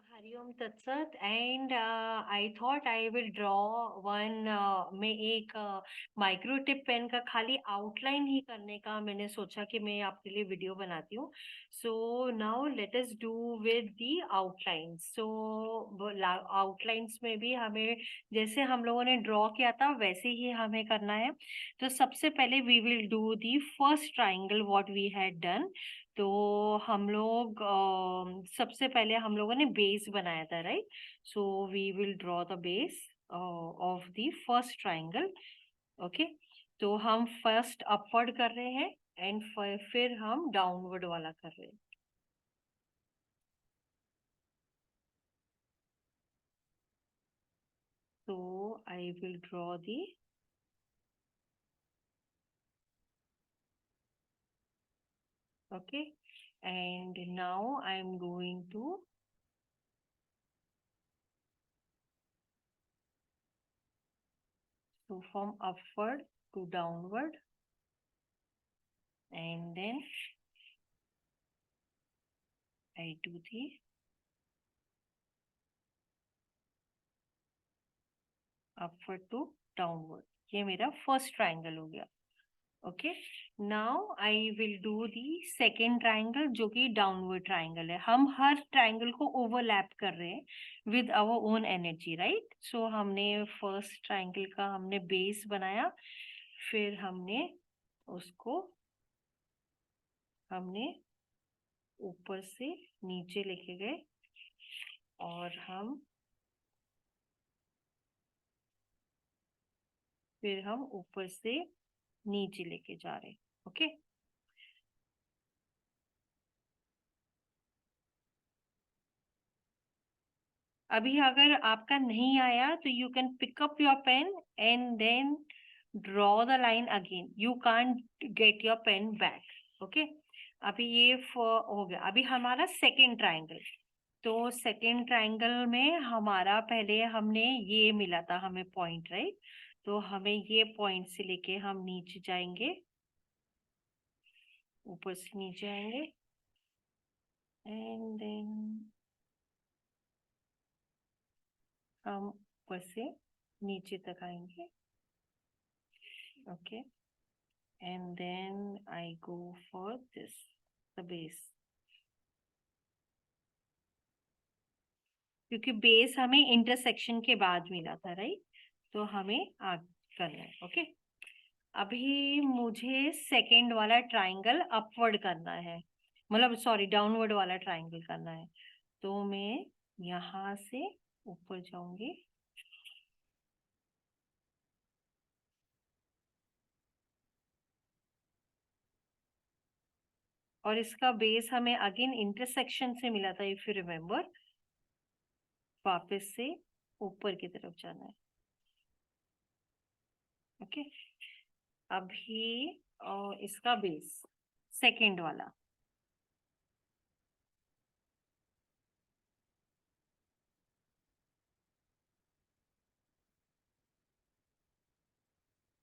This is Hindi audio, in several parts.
हरिओम तत्सत and I thought I will draw one में एक माइक्रो टिप पेन का खाली आउटलाइन ही करने का मैंने सोचा कि मैं आपके लिए वीडियो बनाती हूँ. So now let us do with the outlines. So outlines में भी हमें जैसे हम लोगों ने ड्रॉ किया था वैसे ही हमें करना है. तो सबसे पहले we will do the first triangle what we had done. तो हम लोग सबसे पहले हम लोगों ने बेस बनाया था, right. So we will draw the base of the first triangle. Okay. तो हम फर्स्ट अपवर्ड कर रहे हैं एंड फिर हम डाउनवर्ड वाला कर रहे हैं. तो I will draw the. Okay, and now I'm going to so from upward to downward, and then I do the upward to downward. ये मेरा फर्स्ट ट्राइंगल हो गया. Okay. Now I will do the second triangle जो कि डाउनवर्ड ट्राइंगल है. हम हर ट्राइंगल को ओवरलैप कर रहे हैं with our own energy, right. So हमने फर्स्ट ट्राइंगल का हमने बेस बनाया, फिर हमने उसको हमने ऊपर से नीचे लेके गए और फिर हम ऊपर से नीचे लेके जा रहे. ओके. अभी अगर आपका नहीं आया तो you can pick up your pen and then draw the line again. You can't get your pen back. Okay. अभी ये हो गया. अभी हमारा सेकेंड ट्राइंगल. तो सेकेंड ट्राइंगल में हमारा पहले हमने ये मिला था हमें पॉइंट, राइट. तो हमें ये पॉइंट से लेके हम नीचे जाएंगे, ऊपर से नीचे आएंगे एंड देन हम ऊपर से नीचे तक आएंगे. Okay. And then I go for this the base, क्योंकि बेस हमें इंटरसेक्शन के बाद मिला था, राइट. तो हमें आगे करना है. ओके. अभी मुझे सेकेंड वाला ट्राइंगल अपवर्ड करना है, मतलब सॉरी डाउनवर्ड वाला ट्राइंगल करना है. तो मैं यहाँ से ऊपर जाऊंगी और इसका बेस हमें अगेन इंटरसेक्शन से मिला था, इफ यू रिमेम्बर. वापस से ऊपर की तरफ जाना है. ओके. अभी इसका बेस सेकेंड वाला.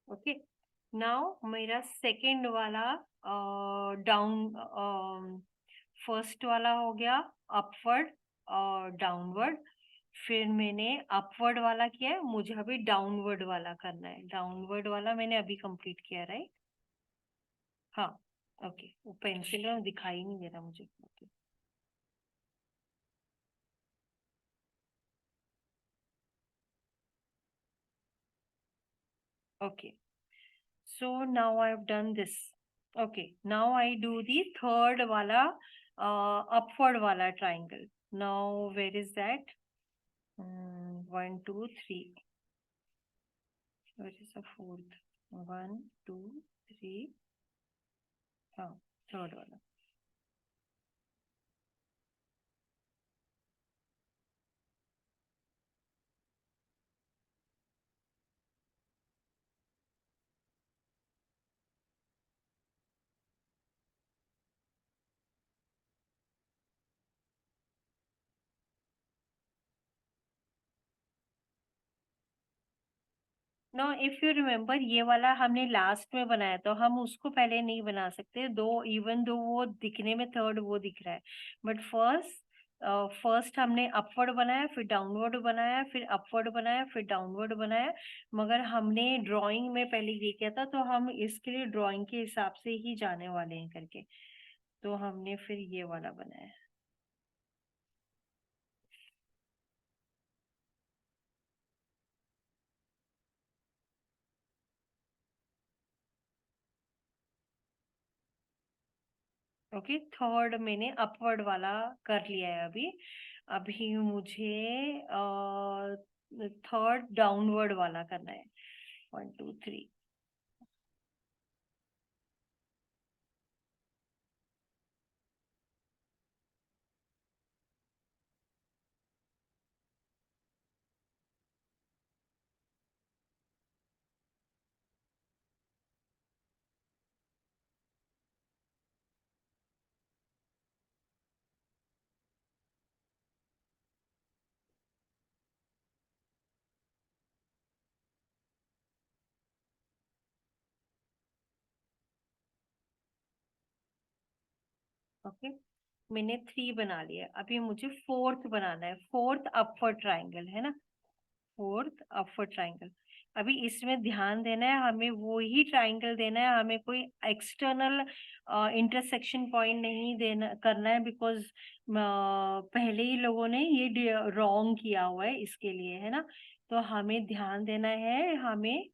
ओके. नाउ मेरा सेकेंड वाला डाउन फर्स्ट वाला हो गया अपवर्ड और डाउनवर्ड. फिर मैंने अपवर्ड वाला किया है, मुझे अभी डाउनवर्ड वाला करना है. डाउनवर्ड वाला मैंने अभी कंप्लीट किया, राइट. हाँ. ओके. वो पेंसिल दिखाई नहीं दे रहा मुझे. Okay. Okay. So now I have done this. Okay. Now I do the third wala, upward wala triangle. Now where is that? 1, 2, 3. Where is the fourth? 1, 2, 3. Third wala. No, if you remember ये वाला हमने लास्ट में बनाया तो हम उसको पहले नहीं बना सकते. दो इवन दो वो दिखने में थर्ड वो दिख रहा है, बट फर्स्ट फर्स्ट हमने अपवर्ड बनाया, फिर डाउनवर्ड बनाया, फिर अपवर्ड बनाया, फिर डाउनवर्ड बनाया, मगर हमने ड्राइंग में पहले ये किया था, तो हम इसके लिए ड्राइंग के हिसाब से ही जाने वाले हैं करके, तो हमने फिर ये वाला बनाया। ओके, थर्ड मैंने अपवर्ड वाला कर लिया है अभी। अभी मुझे थर्ड डाउनवर्ड वाला करना है। 1 2 3। ओके, मैंने 3 बना लिया, अभी मुझे फोर्थ बनाना है, फोर्थ अपवर्ड ट्राइंगल है ना, फोर्थ अपवर्ड ट्राइंगल। अभी इसमें ध्यान देना है, हमें वो ही ट्राइंगल देना है, हमें कोई एक्सटर्नल इंटरसेक्शन पॉइंट नहीं देना करना है, बिकॉज पहले ही लोगों ने ये रॉन्ग किया हुआ है इसके लिए, है ना। तो हमें ध्यान देना है, हमें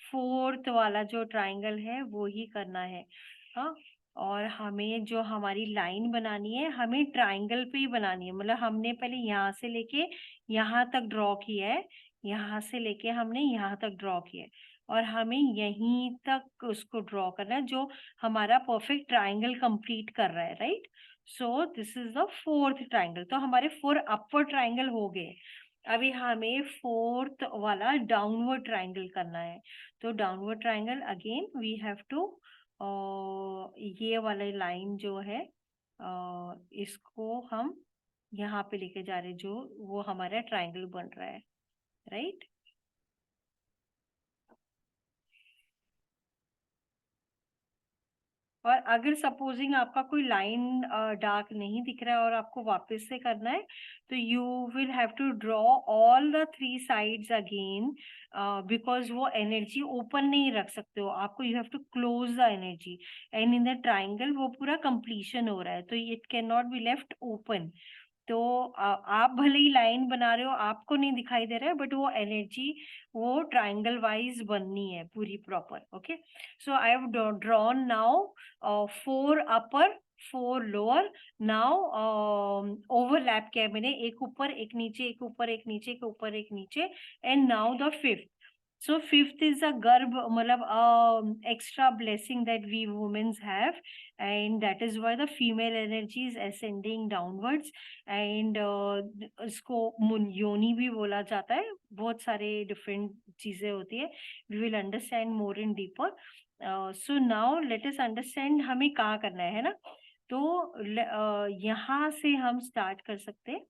फोर्थ वाला जो ट्राइंगल है वो ही करना है। हाँ, और हमें जो हमारी लाइन बनानी है, हमें ट्राइंगल पे ही बनानी है, मतलब हमने पहले यहाँ से लेके यहाँ तक ड्रॉ किया है, यहाँ से लेके हमने यहाँ तक ड्रॉ किया है, और हमें यहीं तक उसको ड्रॉ करना है, जो हमारा परफेक्ट ट्राइंगल कंप्लीट कर रहा है, right. So this is the fourth triangle, तो हमारे 4 अपवर्ड ट्राइंगल हो गए। अभी हमें फोर्थ वाला डाउनवर्ड ट्राइंगल करना है। तो downward triangle again we have to, ये वाला लाइन जो है, इसको हम यहाँ पे लेके जा रहे हैं, जो वो हमारा ट्राइंगल बन रहा है, राइट। और अगर सपोजिंग आपका कोई लाइन डार्क नहीं दिख रहा है और आपको वापस से करना है, तो you will have to draw all the 3 sides again, because वो एनर्जी ओपन नहीं रख सकते हो आपको, you have to close the energy, and in the triangle वो पूरा कंप्लीशन हो रहा है, तो it can not be left open. तो आप भले ही लाइन बना रहे हो, आपको नहीं दिखाई दे रहा है, बट वो एनर्जी वो ट्राइंगल वाइज बननी है पूरी proper. Okay, so I have drawn now 4 upper 4 lower. Now overlap किया है मैंने, एक ऊपर एक नीचे, एक ऊपर एक नीचे, एक ऊपर एक नीचे, and now the fifth. So fifth is a garb, matlab extra blessing that we women have, and that is why the female energy is ascending downwards, and इसको योनि भी बोला जाता है, बहुत सारे different चीजें होती है। We will understand more in deeper. So now let us understand हमें कहाँ करना है ना। तो यहाँ से हम start कर सकते हैं,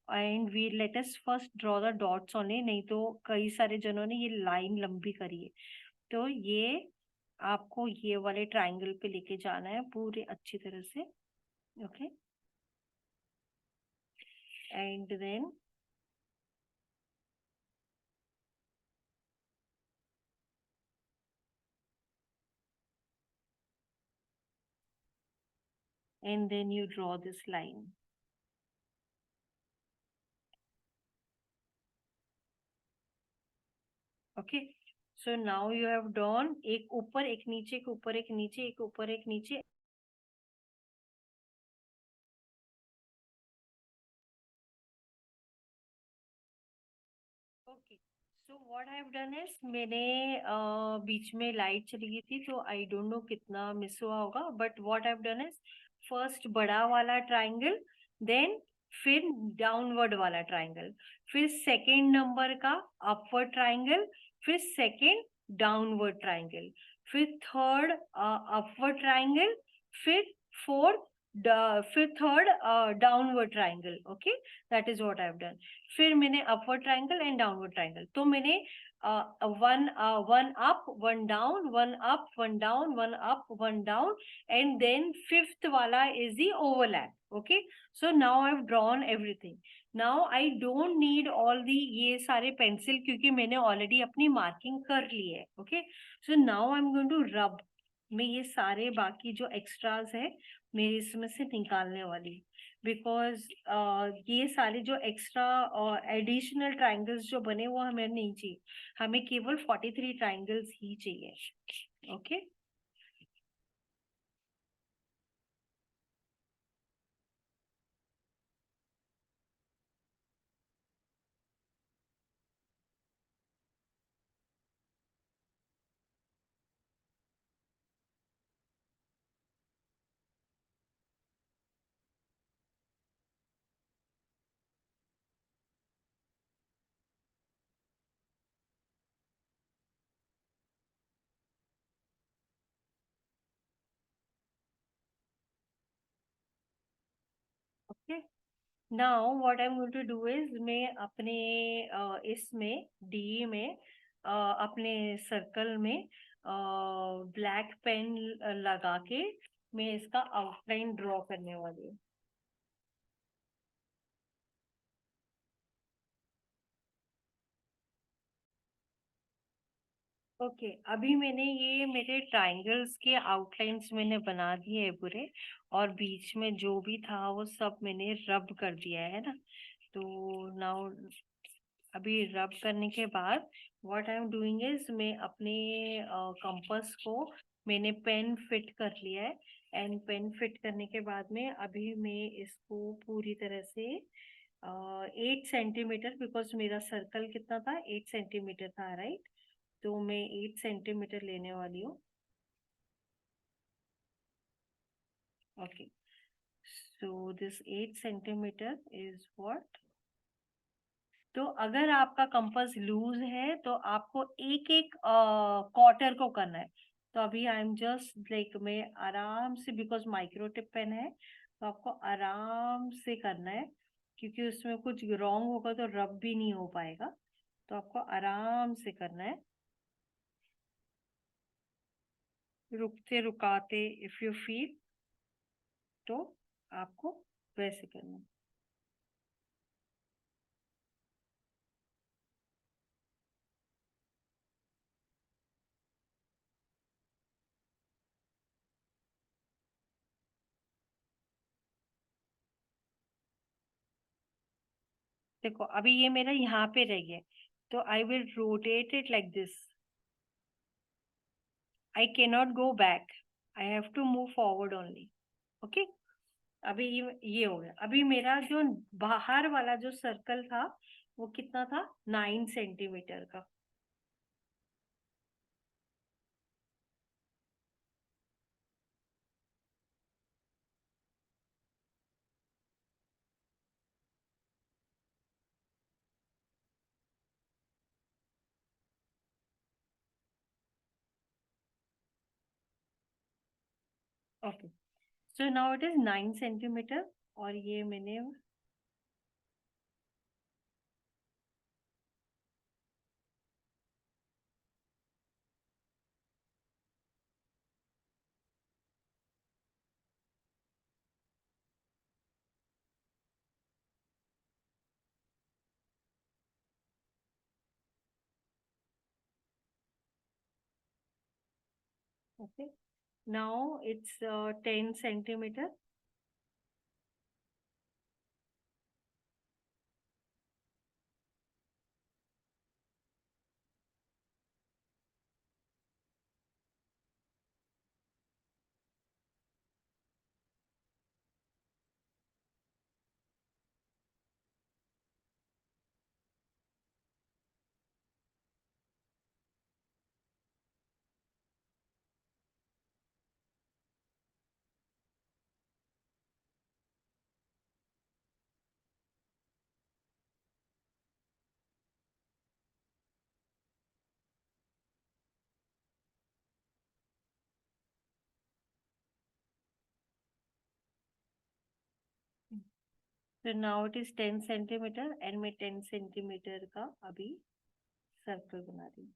and we let us first draw the dots only, नहीं तो कई सारे जनों ने ये लाइन लंबी करी है। तो ये आपको ये वाले ट्राइंगल पे लेके जाना है पूरे अच्छी तरह से। Okay, and then you draw this line. Okay, so now you have drawn एक ऊपर एक नीचे, एक ऊपर एक नीचे, एक ऊपर एक नीचे। Okay, so what I have done is, मैंने बीच में लाइट चली गई थी, तो आई डोंट नो कितना मिस हुआ होगा, but what I have done is first बड़ा वाला ट्राइंगल, देन फिर डाउनवर्ड वाला ट्राइंगल, फिर सेकेंड नंबर का अपवर्ड ट्राइंगल, फिर सेकेंड डाउनवर्ड ट्राइंगल, फिर थर्ड अपवर्ड ट्राइंगल, फिर फोर्थ फिर third downward triangle, okay, that is what I have done. फिर मैंने upward triangle and downward triangle, तो मैंने one one up one down, one up one down, one up one down, and then fifth वाला is the overlap, okay. So now I have drawn everything. Now I don't need all the ये सारे पेंसिल, क्योंकि मैंने ऑलरेडी अपनी मार्किंग कर ली है, okay. So now I am going to rub. मैं ये सारे बाकी जो एक्स्ट्राज है मेरे इसमें से निकालने वाली, बिकॉज ये सारे जो एक्स्ट्रा एडिशनल ट्राइंगल्स जो बने वो हमें नहीं चाहिए, हमें केवल 43 ट्राइंगल्स ही चाहिए, okay. Okay, now what I am going to do is, मैं अपने इसमें डी में अपने सर्कल में ब्लैक पेन लगा के मैं इसका आउटलाइन ड्रॉ करने वाली हूँ। ओके, अभी मैंने ये मेरे ट्रायंगल्स के आउटलाइंस मैंने बना दिए है पूरे, और बीच में जो भी था वो सब मैंने रब कर दिया है ना। तो नाउ अभी रब करने के बाद what I am doing is, मैं अपने कंपास को मैंने पेन फिट कर लिया है, एंड पेन फिट करने के बाद में अभी मैं इसको पूरी तरह से 8 सेंटीमीटर, बिकॉज मेरा सर्कल कितना था, 8 सेंटीमीटर था, राइट। तो मैं 8 सेंटीमीटर लेने वाली हूँ, okay. So this 8 centimetre is what. तो अगर आपका कंपास लूज है तो आपको एक एक क्वार्टर को करना है। तो अभी आई एम जस्ट लाइक, मैं आराम से, बिकॉज माइक्रो टिप पेन है तो आपको आराम से करना है, क्योंकि उसमें कुछ रॉन्ग होगा तो रब भी नहीं हो पाएगा। तो आपको आराम से करना है, रुकते रुकाते, इफ यू फील, तो आपको वैसे करना है। देखो अभी ये मेरा यहाँ पे रह गया, तो I will rotate it like this, I can not go back, I have to move forward only, okay. अभी ये हो गया। अभी मेरा जो बाहर वाला जो सर्कल था वो कितना था, 9 सेंटीमीटर का। Okay, so now it is 9 centimetre, और ये मैंने, ओके, नाउ इट्स 10 सेंटीमीटर। तो now it is 10 centimetre and मैं 10 सेंटीमीटर का अभी सर्कल बना रही हूँ।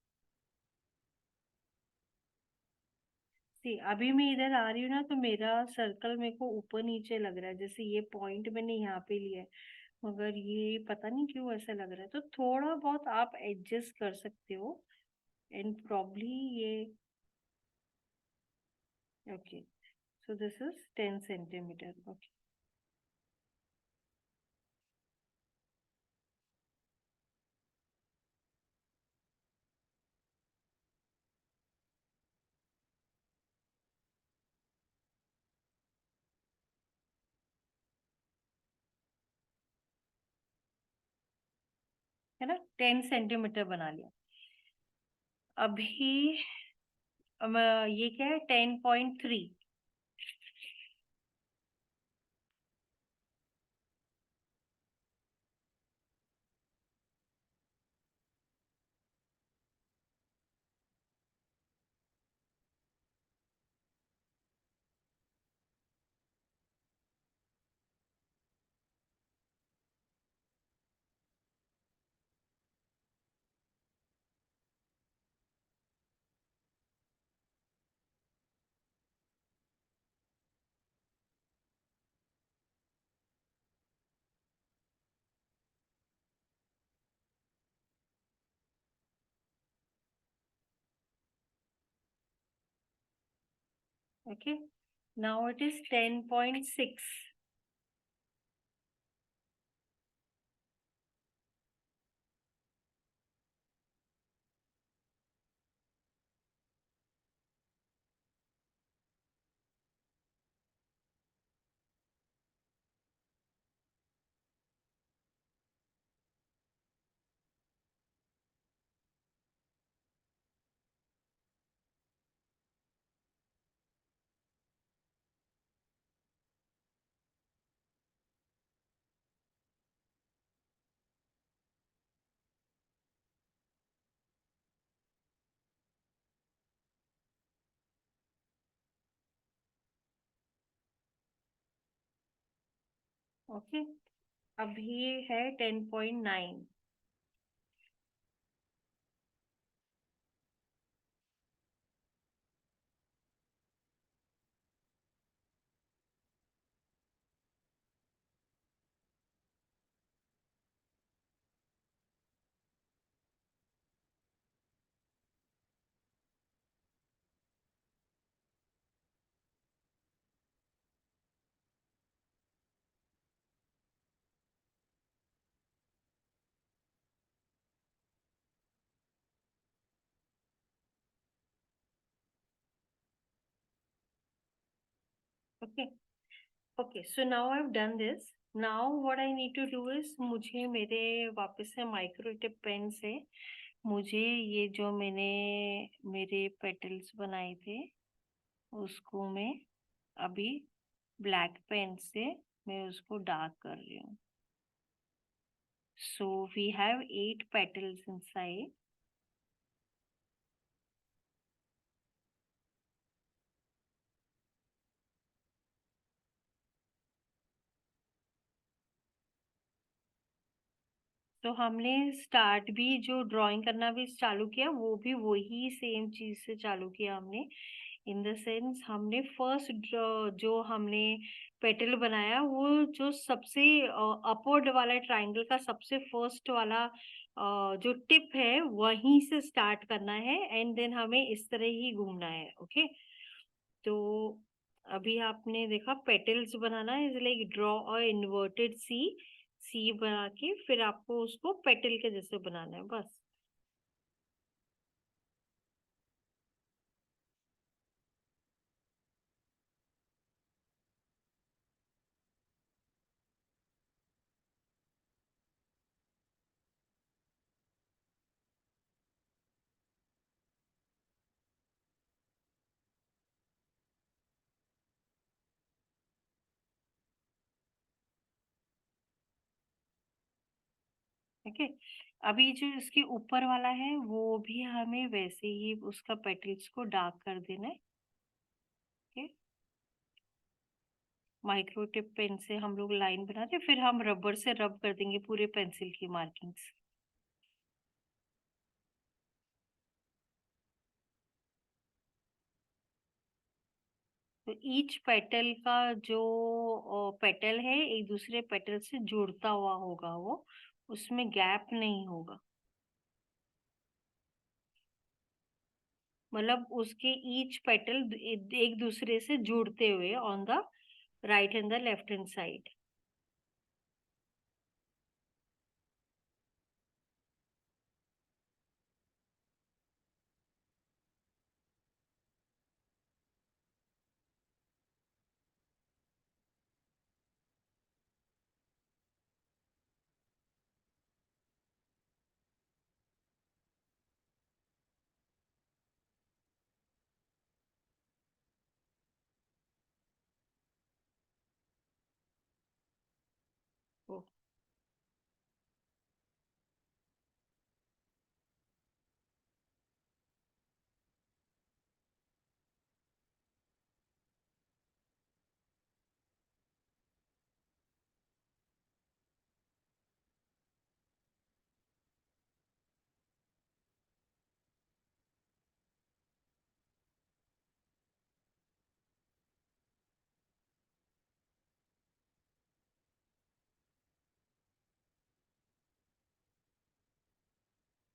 सी अभी मैं इधर आ रही हूँ ना, तो मेरा सर्कल मेरे को ऊपर नीचे लग रहा है, जैसे ये पॉइंट मैंने यहाँ पे लिया है, मगर ये पता नहीं क्यों ऐसा लग रहा है। तो थोड़ा बहुत आप एडजस्ट कर सकते हो एंड प्रॉब्ली ये। Okay, so this is 10 centimetre. Okay, है ना, 10 सेंटीमीटर बना लिया। अभी ये क्या है, 10.3। Okay, now it is 10.6। Okay, अब ये है 10.9। Okay, okay, so now I have done this. Now what I need to do is, मुझे मेरे वापस से माइक्रो टिप पेन से मुझे ये जो मैंने मेरे पेटल्स बनाए थे उसको मैं अभी ब्लैक पेन से मैं उसको डार्क कर रही हूँ। So we have 8 petals inside। तो हमने स्टार्ट भी जो ड्राइंग करना भी चालू किया, वो भी वही सेम चीज से चालू किया हमने। इन द सेंस हमने फर्स्ट जो हमने पेटल बनाया, वो जो सबसे अपवर्ड वाला ट्रायंगल का सबसे फर्स्ट वाला जो टिप है वहीं से स्टार्ट करना है एंड देन हमें इस तरह ही घूमना है। ओके, तो अभी आपने देखा पेटल्स बनाना is like draw a inverted C. C बना के फिर आपको उसको पेटल के जैसे बनाना है बस। ओके, अभी जो इसके ऊपर वाला है वो भी हमें वैसे ही उसका पेटल्स को डार्क कर देना है। ओके, माइक्रो टिप पेन से हम लोग लाइन बनाते, फिर हम रबर से रब कर देंगे पूरे पेंसिल की मार्किंग्स। तो ईच पेटल का जो पेटल है एक दूसरे पेटल से जुड़ता हुआ होगा, वो उसमें गैप नहीं होगा, मतलब उसके ईच पेटल एक दूसरे से जुड़ते हुए on the right and the left hand side.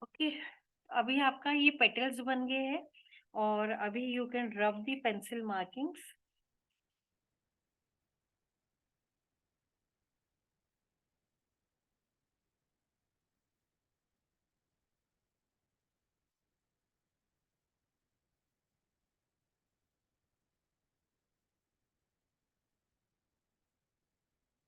Okay, अभी आपका ये पेटल्स बन गए हैं, और अभी यू कैन रब दी पेंसिल मार्किंग्स।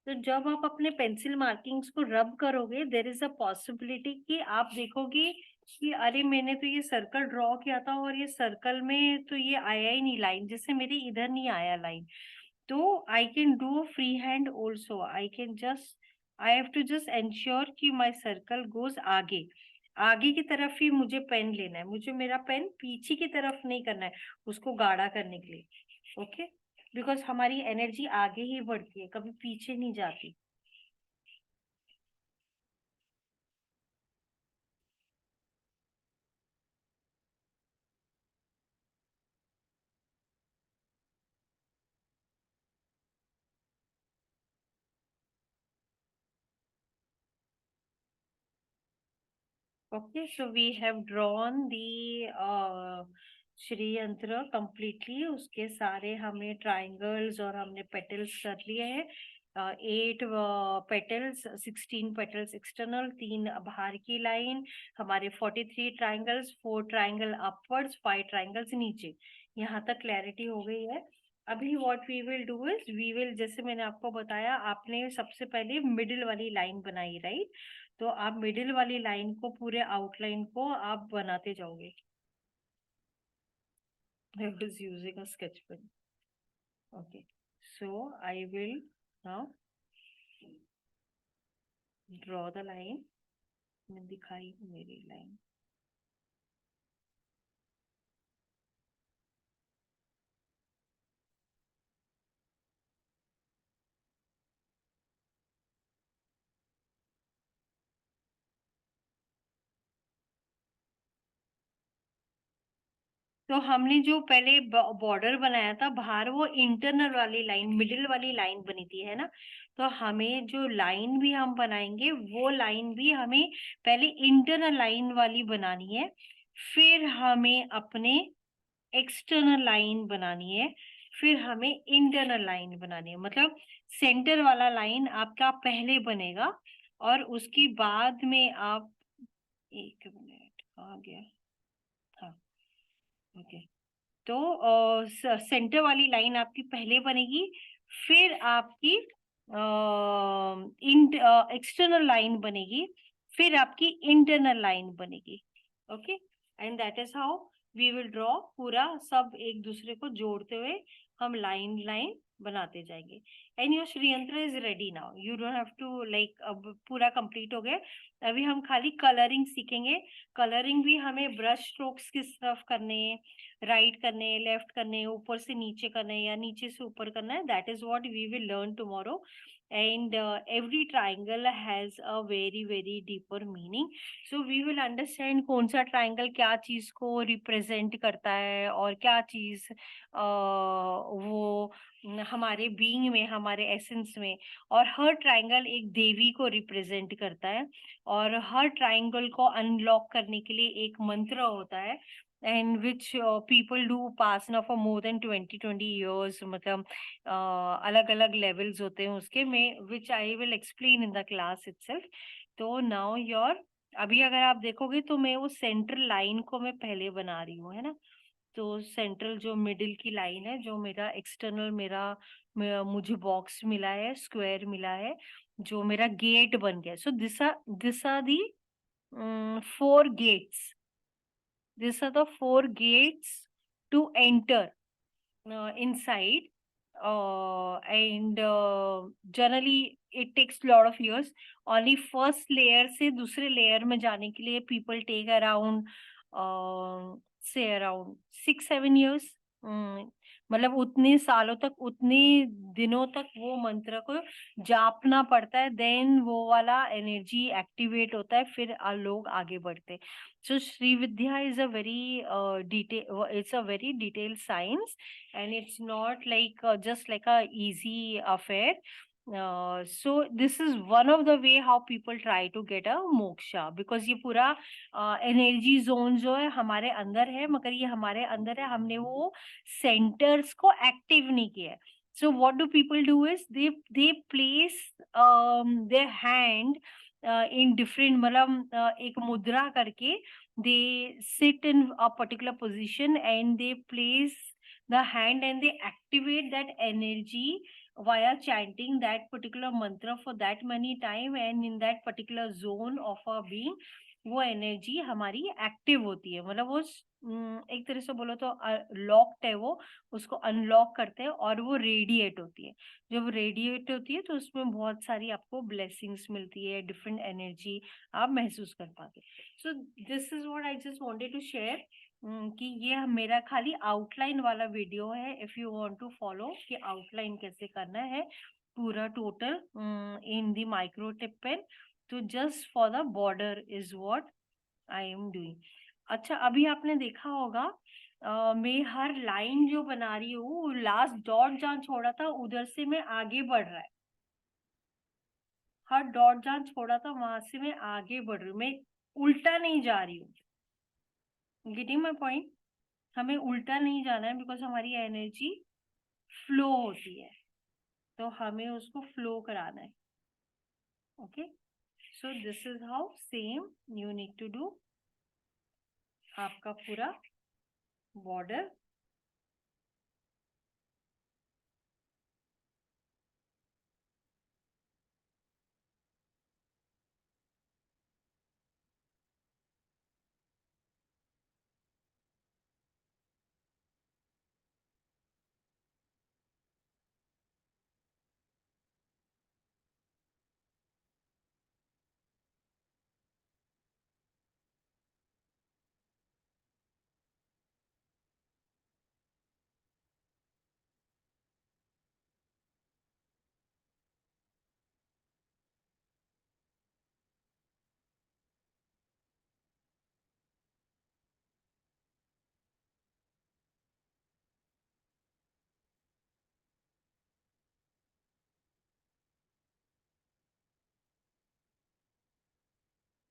तो जब आप अपने पेंसिल मार्किंग्स को रब करोगे, देर इज अ पॉसिबिलिटी कि आप देखोगे कि अरे मैंने तो ये सर्कल ड्रॉ किया था और ये सर्कल में तो ये आया ही नहीं लाइन, जैसे मेरे इधर नहीं आया लाइन। तो I can do free hand also, I can just, I have to just ensure कि माई सर्कल गोज आगे, आगे की तरफ ही मुझे पेन लेना है, मुझे मेरा पेन पीछे की तरफ नहीं करना है उसको गाढ़ा करने के लिए। ओके, बिकॉज हमारी एनर्जी आगे ही बढ़ती है, कभी पीछे नहीं जाती। Okay, so we have drawn the Shri यंत्र completely, उसके सारे हमने ट्राइंगल्स और हमने पेटल्स कर लिए हैं। 8 पेटल्स, 16 पेटल्स एक्सटर्नल, 3 बाहर की लाइन, हमारे 43 ट्राइंगल्स, 4 ट्राइंगल अपवर्ड्स, 5 ट्राइंगल्स नीचे। यहाँ तक क्लैरिटी हो गई है। अभी what we will do is, we will, जैसे मैंने आपको बताया, आपने सबसे पहले मिडिल वाली लाइन बनाई, राइट? तो आप मिडिल वाली लाइन को, पूरे आउटलाइन को आप बनाते जाओगे। I was using a sketch pen. Okay, so I will now draw the line। मैं दिखाई मेरी लाइन। तो हमने जो पहले बॉर्डर बनाया था बाहर, वो इंटरनल वाली लाइन, मिडिल वाली लाइन बनी थी, है ना? तो हमें जो लाइन भी हम बनाएंगे, वो लाइन भी हमें पहले इंटरनल लाइन वाली बनानी है, फिर हमें अपने एक्सटर्नल लाइन बनानी है, फिर हमें इंटरनल लाइन बनानी है। मतलब सेंटर वाला लाइन आपका पहले बनेगा, और उसके बाद में आप, एक मिनट आ गया, हाँ, ओके। तो सेंटर वाली लाइन आपकी पहले बनेगी, फिर आपकी एक्सटर्नल लाइन बनेगी, फिर आपकी इंटरनल लाइन बनेगी। Okay, and that is how we will draw, पूरा सब एक दूसरे को जोड़ते हुए हम लाइन लाइन बनाते जाएंगे। And your Shriyantra is ready now, you don't have to like, अब पूरा कंप्लीट हो गया। अभी हम खाली कलरिंग सीखेंगे। कलरिंग भी हमें ब्रश स्ट्रोक्स किस तरफ करने हैं, राइट करने, लेफ्ट करने, ऊपर से नीचे करने या नीचे से ऊपर करना है, that is what we will learn tomorrow. and every triangle has a very very deeper meaning, so we will understand कौन सा triangle क्या चीज को represent करता है और क्या चीज वो हमारे बीइंग में, हमारे एसेंस में। और हर ट्रायंगल एक देवी को रिप्रेजेंट करता है, और हर ट्रायंगल को अनलॉक करने के लिए एक मंत्र होता है, and which people do Upasana for more than 20 years। मतलब अलग अलग लेवल्स होते हैं उसके में, which I will explain in the class itself. तो नाउ योर, अभी अगर आप देखोगे तो मैं वो सेंट्रल लाइन को मैं पहले बना रही हूँ, है ना। तो सेंट्रल जो मिडिल की लाइन है, जो मेरा एक्सटर्नल मुझे बॉक्स मिला है, स्क्वायर मिला है, जो मेरा गेट बन गया। So this are the 4 gates, these are the 4 gates to enter inside, and generally it takes lot of years। only first layer से दूसरे layer में जाने के लिए people take around say around 6-7 years। मतलब उतने सालों तक, उतने दिनों तक वो मंत्र को जापना पड़ता है, देन वो वाला एनर्जी एक्टिवेट होता है, फिर लोग आगे बढ़ते। So Sri Vidya is a very it's a very detailed science, and it's not like just like a easy affair। So this is one of the way how people try to get a moksha, because ये पूरा एनर्जी जोन जो है हमारे अंदर है, मगर ये हमारे अंदर है, हमने वो सेंटर्स को एक्टिव नहीं किया है। So what do people do is they place their hand in different, मतलब एक मुद्रा करके, they sit in a particular position and they place the hand and they activate that energy via chanting that particular mantra for that many time, and in that particular zone of our being वो एनर्जी हमारी एक्टिव होती है। मतलब वो एक तरह से बोलो तो लॉक्ड है वो, उसको अनलॉक करते हैं और वो रेडिएट होती है। जब रेडिएट होती है तो उसमें बहुत सारी आपको ब्लेसिंग्स मिलती है, डिफरेंट एनर्जी आप महसूस कर पाते। So this is what I just wanted to share, कि ये मेरा खाली आउटलाइन वाला वीडियो है। If you want to follow कि आउटलाइन कैसे करना है पूरा total in the micro tip pen, तो just for the border is what I am doing. अच्छा, अभी आपने देखा होगा मैं हर लाइन जो बना रही हूँ, लास्ट डॉट जहाँ छोड़ा था उधर से मैं आगे बढ़ रहा है। हर डॉट जहाँ छोड़ा था वहां से मैं आगे बढ़ रही हूँ, मैं उल्टा नहीं जा रही हूँ। Getting my point? हमें उल्टा नहीं जाना है, बिकॉज हमारी एनर्जी फ्लो होती है, तो हमें उसको फ्लो कराना है। Okay, so this is how same you need to do आपका पूरा border.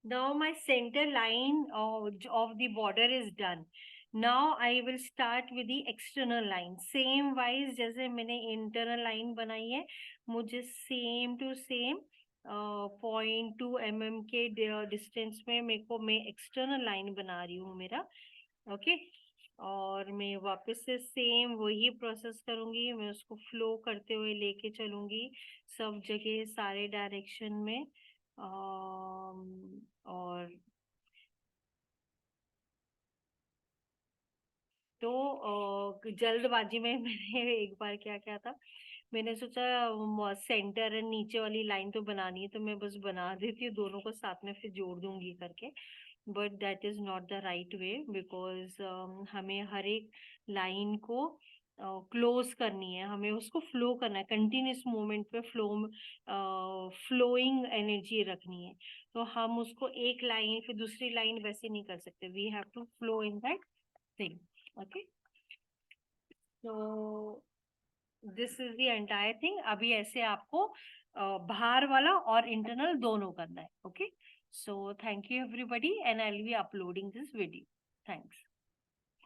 Now my center line of the border is done. Now I will start with the external line. Same wise जैसे मैंने internal line बनाई है, मुझे same to same 0.2 mm के डिस्टेंस में मेरे को, मैं एक्सटर्नल लाइन बना रही हूँ मेरा। ओके, और मैं वापस से सेम वही प्रोसेस करूंगी, मैं उसको फ्लो करते हुए लेके चलूंगी सब जगह, सारे डायरेक्शन में। और तो जल्दबाजी में मैंने एक बार क्या किया था, मैंने सोचा सेंटर एंड नीचे वाली लाइन तो बनानी है, तो मैं बस बना देती हूँ दोनों को साथ में फिर जोड़ दूंगी करके। But that is not the right way, because हमें हर एक लाइन को क्लोज करनी है, हमें उसको फ्लो करना है, कंटिन्यूस मूवमेंट पे फ्लोइंग एनर्जी रखनी है। तो हम उसको एक लाइन फिर दूसरी लाइन वैसे नहीं कर सकते, we have to flow in that thing. Okay, तो this is the entire thing. अभी ऐसे आपको बाहर वाला और इंटरनल दोनों करना है। Okay, so thank you everybody and I will be uploading this video. Thanks.